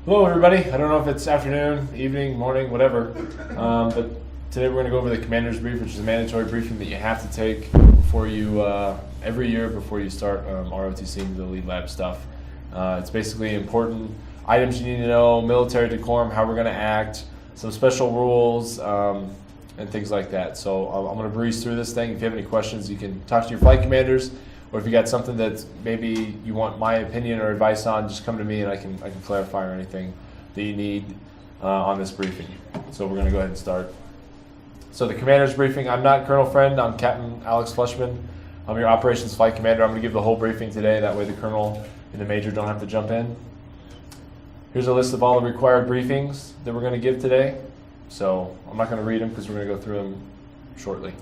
Hello everybody. I don't know if it's afternoon, evening, morning, whatever, but today we're going to go over the commander's brief, which is a mandatory briefing that you have to take before you, every year before you start ROTCing the lead lab stuff. It's basically important items you need to know, military decorum, how we're going to act, some special rules, and things like that. So I'm going to breeze through this thing. If you have any questions, you can talk to your flight commanders, or if you got something that maybe you want my opinion or advice on, just come to me and I can clarify or anything that you need on this briefing. So we're going to go ahead and start. So the commander's briefing, I'm not Colonel Friend, I'm Captain Alex Fleshman. I'm your operations flight commander. I'm going to give the whole briefing today, that way the colonel and the major don't have to jump in. Here's a list of all the required briefings that we're going to give today. So I'm not going to read them because we're going to go through them shortly.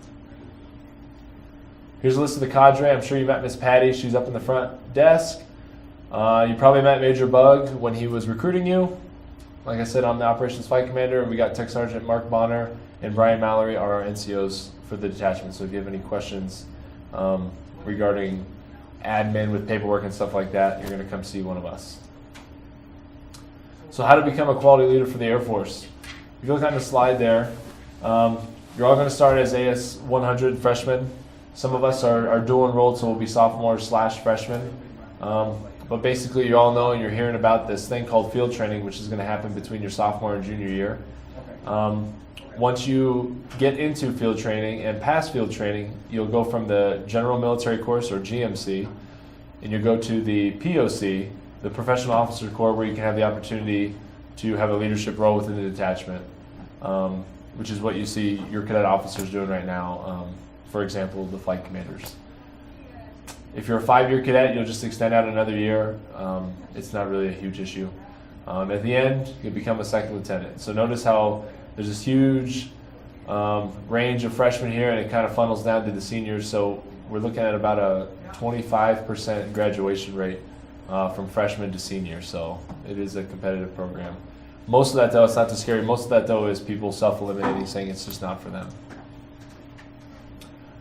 Here's a list of the cadre. I'm sure you met Miss Patty. She's up in the front desk. You probably met Major Bug when he was recruiting you. Like I said, I'm the operations flight commander, and we got Tech Sergeant Mark Bonner and Brian Mallory are our NCOs for the detachment. So if you have any questions regarding admin with paperwork and stuff like that, you're going to come see one of us. So how to become a quality leader for the Air Force. If you look on the slide there, you're all going to start as AS 100 freshmen. Some of us are dual enrolled, so we'll be sophomores / freshmen. But basically, you all know and you're hearing about this thing called field training, which is going to happen between your sophomore and junior year. Once you get into field training and pass field training, you'll go from the General Military Course, or GMC, and you'll go to the POC, the Professional Officer Corps, where you can have the opportunity to have a leadership role within the detachment, which is what you see your cadet officers doing right now. For example, the flight commanders. If you're a 5-year cadet, you'll just extend out another year. It's not really a huge issue. At the end, you'll become a second lieutenant. So notice how there's this huge range of freshmen here, and it kind of funnels down to the seniors. So we're looking at about a 25% graduation rate from freshman to senior. So it is a competitive program. Most of that, though, it's not too scary. Most of that, though, is people self-eliminating, saying it's just not for them.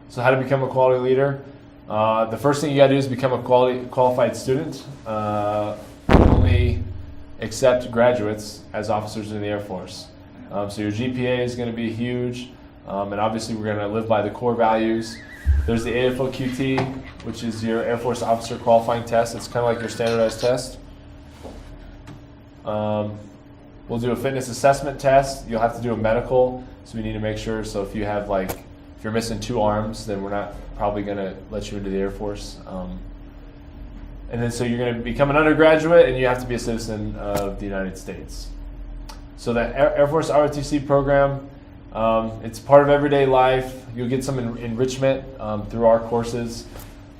So how to become a quality leader? The first thing you got to do is become a qualified student. We only accept graduates as officers in the Air Force. So your GPA is going to be huge, and obviously we're going to live by the core values. There's the AFOQT, which is your Air Force Officer Qualifying Test. It's kind of like your standardized test. We'll do a fitness assessment test. You'll have to do a medical, so we need to make sure. So if you have if you're missing 2 arms, then we're not probably going to let you into the Air Force. And then so you're going to become an undergraduate, and you have to be a citizen of the United States. So the Air Force ROTC program, it's part of everyday life. You'll get some enrichment through our courses.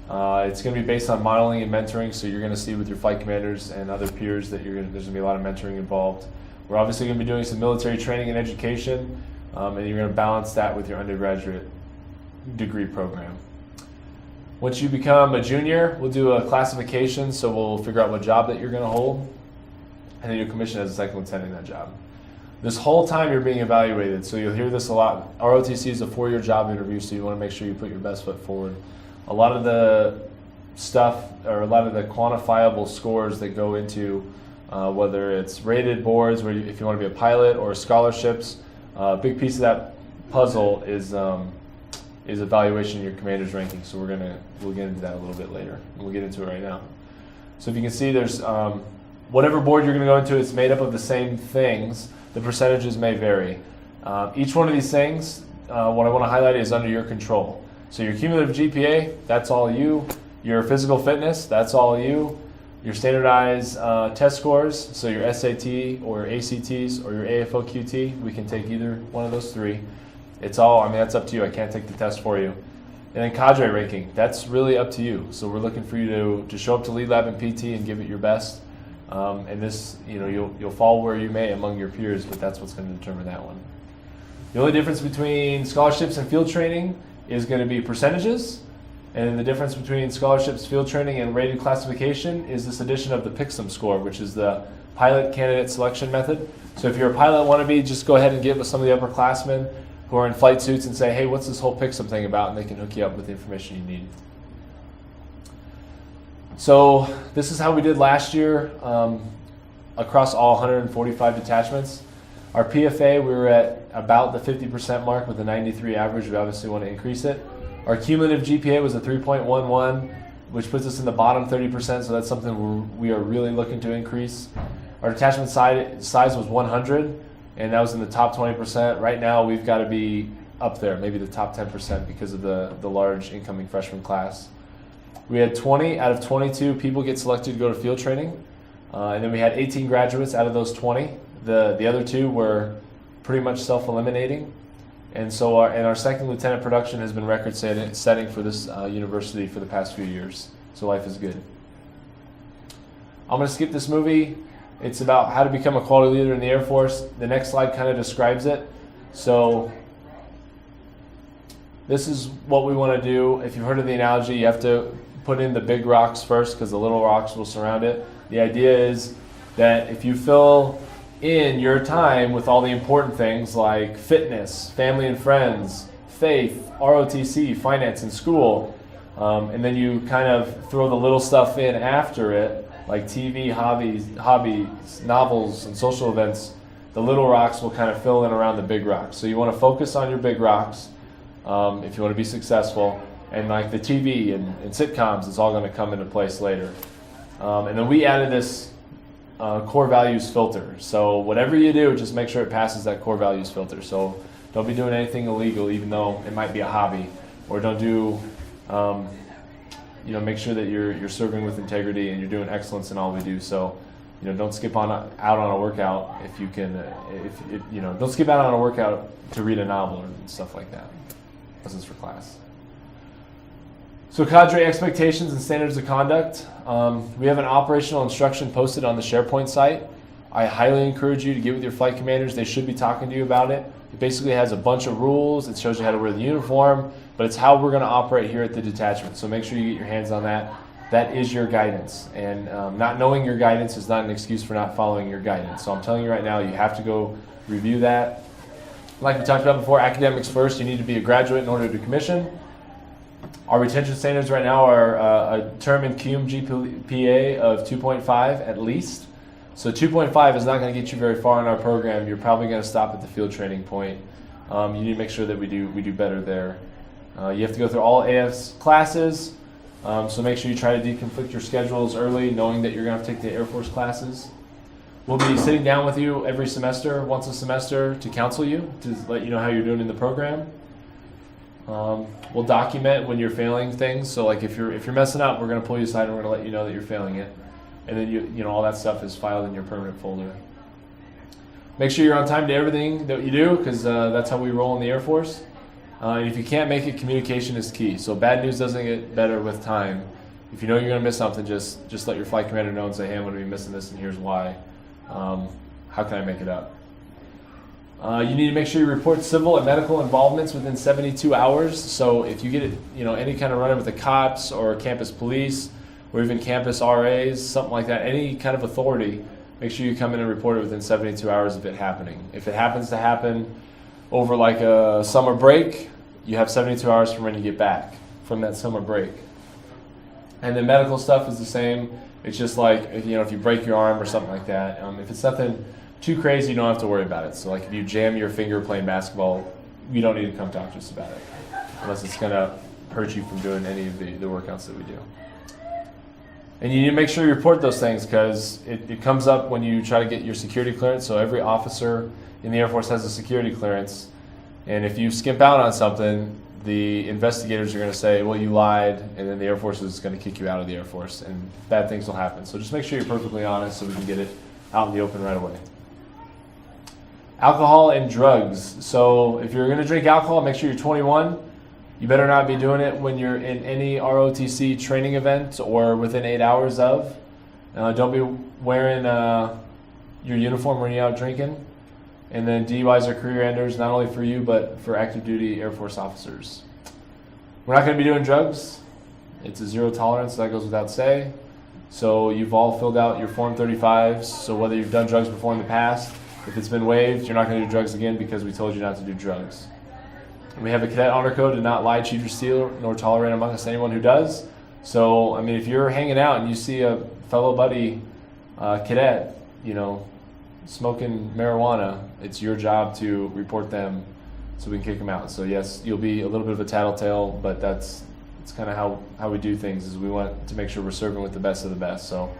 It's going to be based on modeling and mentoring, so you're going to see with your flight commanders and other peers that there's going to be a lot of mentoring involved. We're obviously going to be doing some military training and education, and you're going to balance that with your undergraduate degree program. Once you become a junior, we'll do a classification, so we'll figure out what job that you're going to hold, and then you'll commission as a second lieutenant in that job. This whole time you're being evaluated, so you'll hear this a lot. ROTC is a 4-year job interview, so you want to make sure you put your best foot forward. A lot of the stuff, or a lot of the quantifiable scores that go into whether it's rated boards, where if you want to be a pilot, or scholarships, a big piece of that puzzle is evaluation of your commander's ranking. So we'll get into that a little bit later. We'll get into it right now. So if you can see, there's whatever board you're going to go into, it's made up of the same things. The percentages may vary. Each one of these things, what I want to highlight is under your control. So your cumulative GPA, that's all you. Your physical fitness, that's all you. Your standardized test scores, so your SAT or ACTs or your AFOQT, we can take either one of those 3. It's all, that's up to you. I can't take the test for you. And then cadre ranking, that's really up to you. So we're looking for you to show up to lead lab and PT and give it your best. And this, you'll fall where you may among your peers, but that's what's going to determine that one. The only difference between scholarships and field training is going to be percentages. And then the difference between scholarships, field training, and rated classification is this addition of the PICSM score, which is the pilot candidate selection method. So if you're a pilot wannabe, just go ahead and get with some of the upperclassmen who are in flight suits and say, hey, what's this whole PICSM thing about? And they can hook you up with the information you need. So this is how we did last year. across all 145 detachments. Our PFA, we were at about the 50% mark with a 93 average. We obviously want to increase it. Our cumulative GPA was a 3.11, which puts us in the bottom 30%, so that's something we are really looking to increase. Our detachment size was 100, and that was in the top 20%. Right now, we've got to be up there, maybe the top 10% because of the large incoming freshman class. We had 20 out of 22 people get selected to go to field training, and then we had 18 graduates out of those 20. The other 2 were pretty much self-eliminating, and so our second lieutenant production has been record setting for this university for the past few years. So life is good. I'm going to skip this movie. It's about how to become a quality leader in the Air Force. The next slide kind of describes it. So this is what we want to do. If you've heard of the analogy, you have to put in the big rocks first because the little rocks will surround it. The idea is that if you fill in your time with all the important things like fitness, family and friends, faith, ROTC, finance, and school, and then you kind of throw the little stuff in after it, like TV, hobbies, novels, and social events, the little rocks will kind of fill in around the big rocks. So you want to focus on your big rocks if you want to be successful, and like the TV and sitcoms, it's all going to come into place later. And then we added this core values filter. So whatever you do, just make sure it passes that core values filter. So don't be doing anything illegal, even though it might be a hobby, or don't do, make sure that you're serving with integrity and you're doing excellence in all we do. So, don't skip out on a workout if you can. Don't skip out on a workout to read a novel and stuff like that. This is for class. So cadre expectations and standards of conduct. We have an operational instruction posted on the SharePoint site. I highly encourage you to get with your flight commanders. They should be talking to you about it. It basically has a bunch of rules. It shows you how to wear the uniform, but it's how we're going to operate here at the detachment. So make sure you get your hands on that. That is your guidance. And not knowing your guidance is not an excuse for not following your guidance. So I'm telling you right now, you have to go review that. Like we talked about before, academics first. You need to be a graduate in order to commission. Our retention standards right now are a term in cum GPA of 2.5 at least. So 2.5 is not going to get you very far in our program. You're probably going to stop at the field training point. You need to make sure that we do better there. You have to go through all AF's classes, so make sure you try to deconflict your schedules early, knowing that you're going to have to take the Air Force classes. We'll be sitting down with you every semester, once a semester, to counsel you, to let you know how you're doing in the program. We'll document when you're failing things. So like if you're messing up, we're going to pull you aside and we're going to let you know that you're failing it. And then all that stuff is filed in your permanent folder. Make sure you're on time to everything that you do, because that's how we roll in the Air Force. And if you can't make it, communication is key. So bad news doesn't get better with time. If you know you're going to miss something, just let your flight commander know and say, hey, I'm going to be missing this and here's why. How can I make it up? You need to make sure you report civil and medical involvements within 72 hours. So if you get any kind of run-in with the cops or campus police or even campus RAs, something like that, any kind of authority, make sure you come in and report it within 72 hours of it happening. If it happens to happen over like a summer break, you have 72 hours from when you get back from that summer break. And then medical stuff is the same. It's just like if you break your arm or something like that. If it's nothing too crazy, you don't have to worry about it. So like if you jam your finger playing basketball, you don't need to come talk to us about it, unless it's going to hurt you from doing any of the workouts that we do. And you need to make sure you report those things, because it comes up when you try to get your security clearance. So every officer in the Air Force has a security clearance. And if you skimp out on something, the investigators are going to say, well, you lied, and then the Air Force is going to kick you out of the Air Force, and bad things will happen. So just make sure you're perfectly honest so we can get it out in the open right away. Alcohol and drugs. So if you're going to drink alcohol, make sure you're 21. You better not be doing it when you're in any ROTC training event or within 8 hours of. Don't be wearing your uniform when you're out drinking. And then DUIs are career enders, not only for you, but for active duty Air Force officers. We're not going to be doing drugs. It's a zero tolerance, that goes without saying. So you've all filled out your Form 35s. So whether you've done drugs before in the past, if it's been waived, you're not going to do drugs again because we told you not to do drugs. And we have a cadet honor code to not lie, cheat, or steal, nor tolerate among us anyone who does. So, if you're hanging out and you see a fellow buddy cadet smoking marijuana, it's your job to report them so we can kick them out. So yes, you'll be a little bit of a tattletale, but it's kind of how we do things, is we want to make sure we're serving with the best of the best. So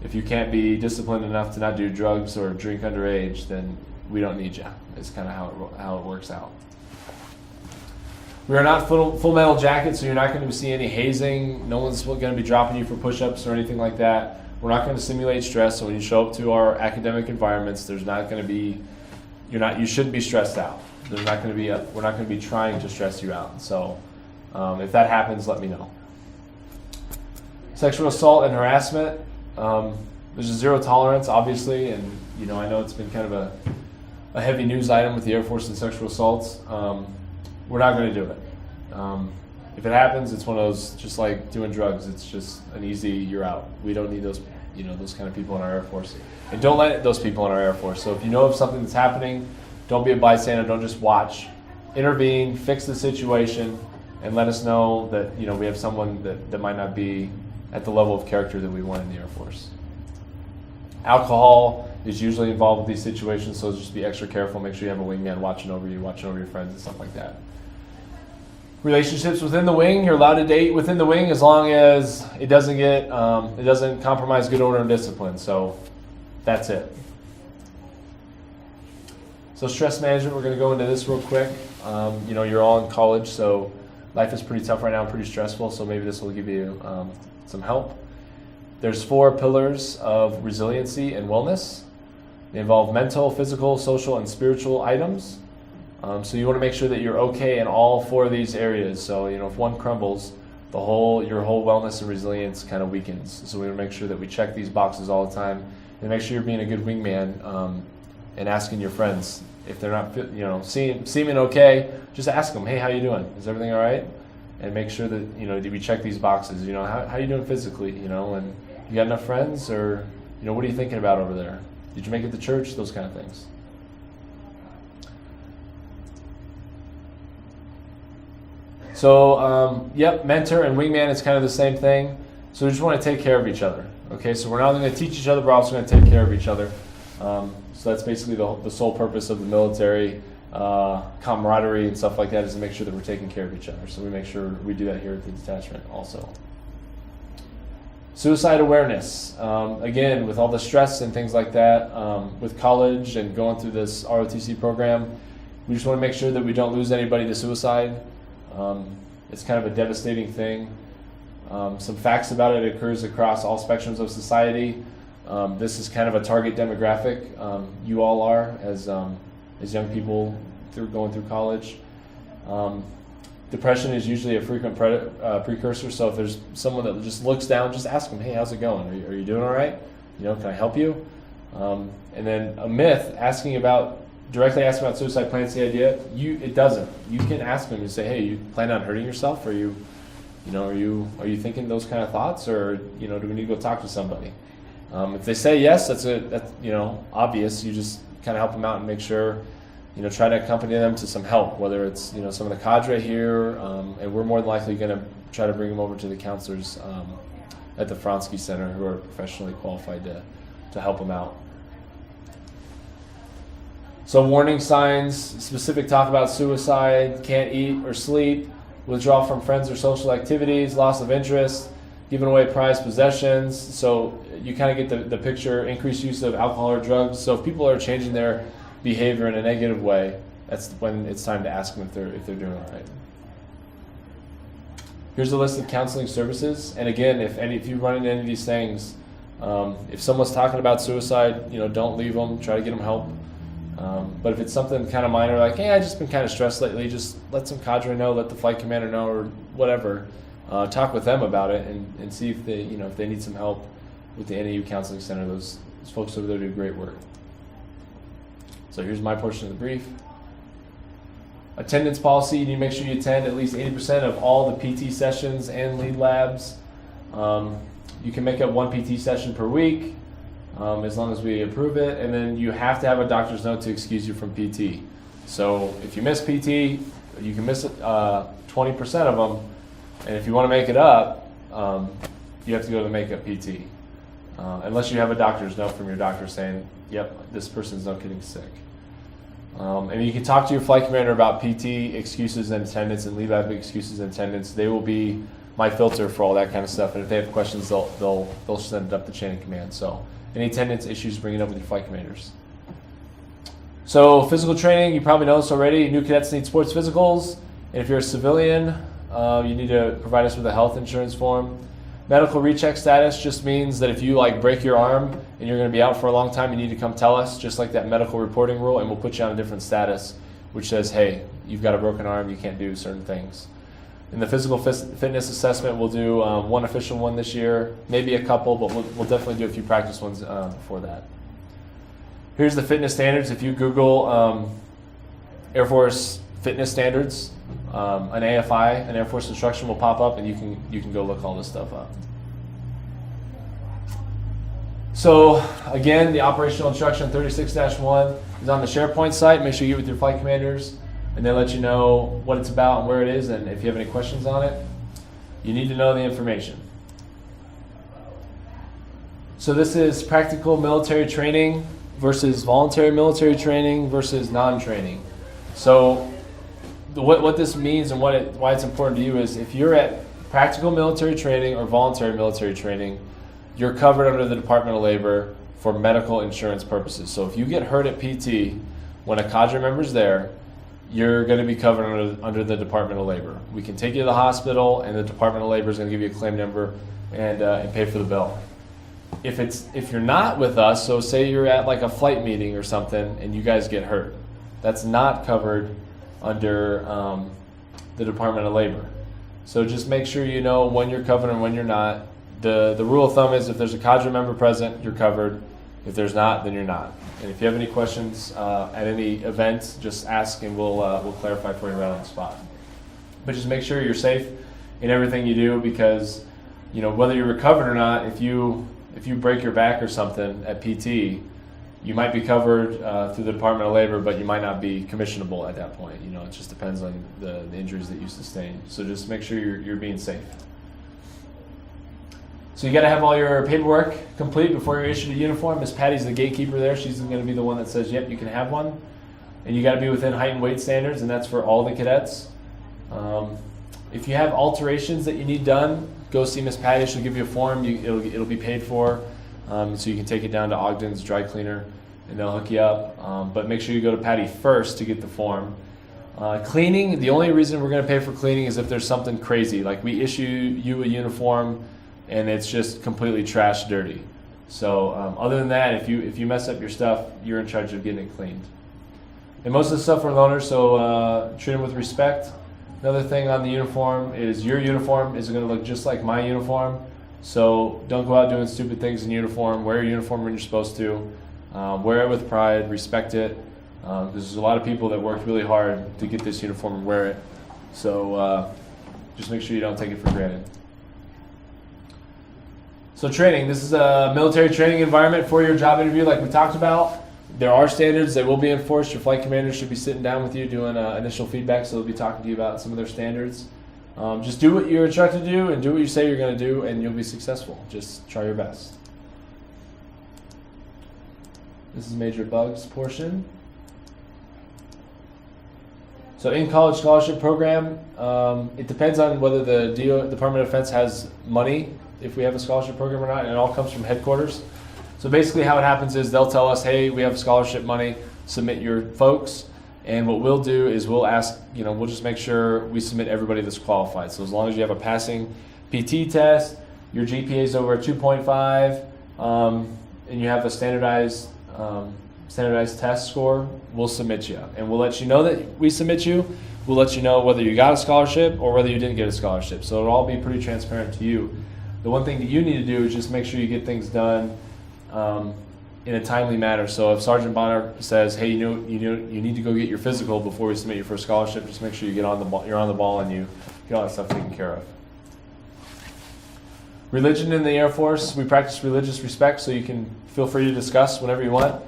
if you can't be disciplined enough to not do drugs or drink underage, then we don't need you. It's kind of how it works out. We are not full metal jackets, so you're not going to see any hazing. No one's going to be dropping you for push-ups or anything like that. We're not going to simulate stress. So when you show up to our academic environments, there's not going to be, you shouldn't be stressed out. We're not going to be trying to stress you out. So if that happens, let me know. Sexual assault and harassment. There's a zero tolerance, obviously, and I know it's been kind of a heavy news item with the Air Force and sexual assaults. We're not going to do it. If it happens, it's one of those, just like doing drugs. It's just an easy, you're out. We don't need those, those kind of people in our Air Force, and don't let those people in our Air Force. So if you know of something that's happening, don't be a bystander. Don't just watch. Intervene, fix the situation, and let us know that we have someone that might not be at the level of character that we want in the Air Force. Alcohol is usually involved with these situations, so just be extra careful. Make sure you have a wingman watching over you, watching over your friends and stuff like that. Relationships within the wing, you're allowed to date within the wing as long as it doesn't compromise good order and discipline. So that's it. So stress management, we're going to go into this real quick. You're all in college, so life is pretty tough right now, pretty stressful. So maybe this will give you some help. There's 4 pillars of resiliency and wellness. They involve mental, physical, social, and spiritual items. So you want to make sure that you're okay in all 4 of these areas. So if one crumbles, your whole wellness and resilience kind of weakens. So we want to make sure that we check these boxes all the time, and make sure you're being a good wingman, and asking your friends if they're not seeming okay. Just ask them, hey, how you doing? Is everything all right? And make sure that that we check these boxes. How you doing physically? And you got enough friends, or what are you thinking about over there? Did you make it to church? Those kind of things. So, mentor and wingman is kind of the same thing. So we just want to take care of each other. Okay, so we're not only going to teach each other, but we're also going to take care of each other. So that's basically the sole purpose of the military camaraderie and stuff like that, is to make sure that we're taking care of each other. So we make sure we do that here at the detachment also. Suicide awareness. Again, with all the stress and things like that, with college and going through this ROTC program, we just want to make sure that we don't lose anybody to suicide. It's kind of a devastating thing. Some facts about it: occurs across all spectrums of society. This is kind of a target demographic. You all are, as young people going through college. Depression is usually a frequent precursor. So if there's someone that just looks down, just ask them, hey, how's it going? Are you doing all right? Can I help you? And then a myth, directly asking about suicide plants the idea. It doesn't. You can ask them and say, hey, you plan on hurting yourself? Are you thinking those kind of thoughts, or do we need to go talk to somebody? If they say yes, that's obvious. You just kind of help them out and make sure, try to accompany them to some help, whether it's some of the cadre here, and we're more than likely going to try to bring them over to the counselors at the Fronsky Center, who are professionally qualified to help them out. So warning signs, specific talk about suicide: can't eat or sleep, withdrawal from friends or social activities, loss of interest, giving away prized possessions. So you kind of get the picture: increased use of alcohol or drugs. So if people are changing their behavior in a negative way, that's when it's time to ask them if they're doing all right. Here's a list of counseling services. And again, if you run into any of these things, if someone's talking about suicide, don't leave them. Try to get them help. But if it's something kind of minor, like, hey, I've just been kind of stressed lately, just let some cadre know, let the flight commander know, or whatever. Talk with them about it and see if they need some help with the NAU Counseling Center. Those folks over there do great work. So here's my portion of the brief. Attendance policy: you need to make sure you attend at least 80% of all the PT sessions and lead labs. You can make up 1 PT session per week, as long as we approve it, and then you have to have a doctor's note to excuse you from PT. So if you miss PT, you can miss 20% of them, and if you want to make it up, you have to go to the makeup PT. unless you have a doctor's note from your doctor saying, yep, this person's not getting sick. And you can talk to your flight commander about PT excuses and attendance and leave out excuses and attendance. They will be my filter for all that kind of stuff. And if they have questions, they'll send it up the chain of command. So any attendance issues, bring it up with your flight commanders. So physical training, you probably know this already. New cadets need sports physicals. And if you're a civilian, you need to provide us with a health insurance form. Medical recheck status just means that if you break your arm and you're going to be out for a long time, you need to come tell us, just like that medical reporting rule, and we'll put you on a different status, which says, hey, you've got a broken arm, you can't do certain things. In the physical fitness assessment, we'll do one official one this year, maybe a couple, but we'll definitely do a few practice ones before that. Here's the fitness standards. If you Google Air Force fitness standards, an AFI, an Air Force instruction will pop up, and you can go look all this stuff up. So again, the operational instruction 36-1 is on the SharePoint site. Make sure you get with your flight commanders, and they'll let you know what it's about and where it is, and if you have any questions on it, you need to know the information. So this is practical military training versus voluntary military training versus non-training. So what this means and why it's important to you is if you're at practical military training or voluntary military training, you're covered under the Department of Labor for medical insurance purposes. So if you get hurt at PT when a cadre member's there, you're going to be covered under the Department of Labor. We can take you to the hospital, and the Department of Labor is going to give you a claim number and pay for the bill. If you're not with us, so say you're at a flight meeting or something and you guys get hurt, that's not covered under the Department of Labor. So just make sure you know when you're covered and when you're not. The rule of thumb is if there's a cadre member present, you're covered. If there's not, then you're not. And if you have any questions at any event, just ask and we'll clarify for you right on the spot. But just make sure you're safe in everything you do, because whether you're recovered or not, if you break your back or something at PT, you might be covered through the Department of Labor, but you might not be commissionable at that point. It just depends on the injuries that you sustain. So just make sure you're being safe. So you got to have all your paperwork complete before you're issued a uniform. Miss Patty's the gatekeeper there. She's going to be the one that says, yep, you can have one. And you got to be within height and weight standards, and that's for all the cadets. If you have alterations that you need done, go see Miss Patty. She'll give you a form. It'll be paid for. So you can take it down to Ogden's dry cleaner, and they'll hook you up. But make sure you go to Patty first to get the form. Cleaning, the only reason we're going to pay for cleaning is if there's something crazy. Like we issue you a uniform, and it's just completely trash dirty. So other than that, if you mess up your stuff, you're in charge of getting it cleaned. And most of the stuff are loaners, so treat them with respect. Another thing on the uniform is your uniform is going to look just like my uniform. So don't go out doing stupid things in uniform. Wear your uniform when you're supposed to. Wear it with pride. Respect it. Because there's a lot of people that worked really hard to get this uniform and wear it. So just make sure you don't take it for granted. So training. This is a military training environment for your job interview like we talked about. There are standards that will be enforced. Your flight commander should be sitting down with you doing initial feedback, so they'll be talking to you about some of their standards. Just do what you're instructed to do and do what you say you're going to do, and you'll be successful. Just try your best. This is major bugs portion. So in-college scholarship program, it depends on whether the Department of Defense has money, if we have a scholarship program or not, and it all comes from headquarters. So basically how it happens is they'll tell us, hey, we have scholarship money, submit your folks. And what we'll do is we'll ask, we'll just make sure we submit everybody that's qualified. So as long as you have a passing PT test, your GPA is over a 2.5, and you have a standardized test score, we'll submit you. And we'll let you know that we submit you. We'll let you know whether you got a scholarship or whether you didn't get a scholarship. So it'll all be pretty transparent to you. The one thing that you need to do is just make sure you get things done in a timely manner. So if Sergeant Bonner says, hey, you need to go get your physical before we submit you for a scholarship, just make sure you get on the ball, you're on the ball, and you get all that stuff taken care of. Religion in the Air Force, we practice religious respect, so you can feel free to discuss whatever you want.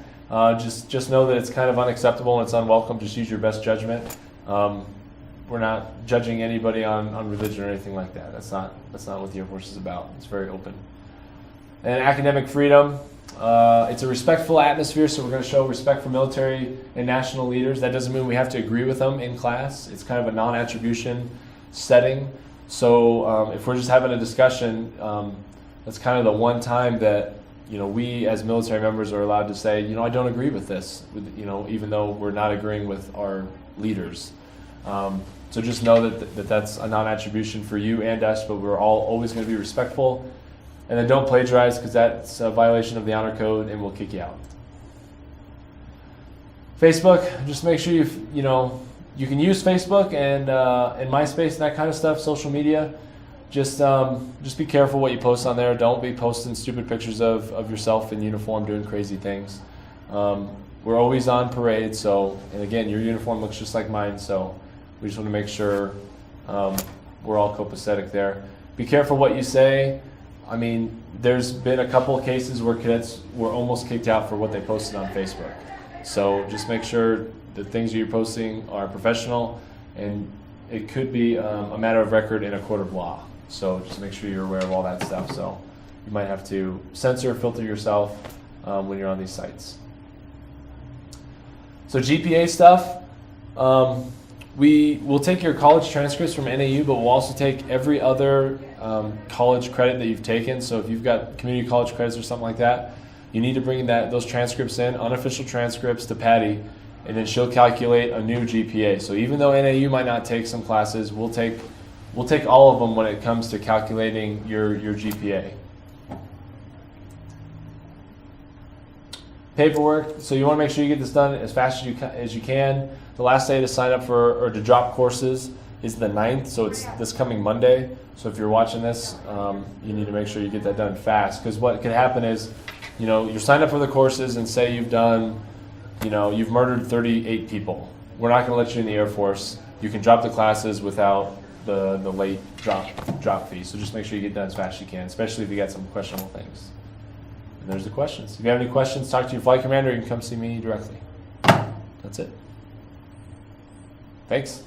Just know that it's kind of unacceptable and it's unwelcome. Just use your best judgment. We're not judging anybody on religion or anything like that. That's not what the Air Force is about. It's very open. And academic freedom. It's a respectful atmosphere, so we're going to show respect for military and national leaders. That doesn't mean we have to agree with them in class. It's kind of a non-attribution setting. So if we're just having a discussion, that's kind of the one time that we as military members are allowed to say, I don't agree with this, even though we're not agreeing with our leaders. So just know that that's a non-attribution for you and us, but we're all always going to be respectful. And then don't plagiarize, because that's a violation of the honor code and we'll kick you out. Facebook, just make sure you can use Facebook and MySpace and that kind of stuff, social media. Just be careful what you post on there. Don't be posting stupid pictures of yourself in uniform doing crazy things. We're always on parade, and again, your uniform looks just like mine, so we just want to make sure we're all copacetic there. Be careful what you say. I mean, there's been a couple of cases where cadets were almost kicked out for what they posted on Facebook. So just make sure the things you're posting are professional, and it could be a matter of record in a court of law. So just make sure you're aware of all that stuff. So you might have to censor, filter yourself when you're on these sites. So GPA stuff, we will take your college transcripts from NAU, but we'll also take every other college credit that you've taken. So if you've got community college credits or something like that, you need to bring those transcripts in, unofficial transcripts, to Patty, and then she'll calculate a new GPA. So even though NAU might not take some classes, we'll take all of them when it comes to calculating your GPA. Paperwork, so you want to make sure you get this done as fast as you can. The last day to sign up or to drop courses is the 9th, so it's this coming Monday. So if you're watching this, you need to make sure you get that done fast, because what could happen is, you're signed up for the courses and say you've done, you've murdered 38 people. We're not going to let you in the Air Force. You can drop the classes without the late drop fee. So just make sure you get done as fast as you can, especially if you got some questionable things. And there's the questions. If you have any questions, talk to your flight commander. You can come see me directly. That's it. Thanks.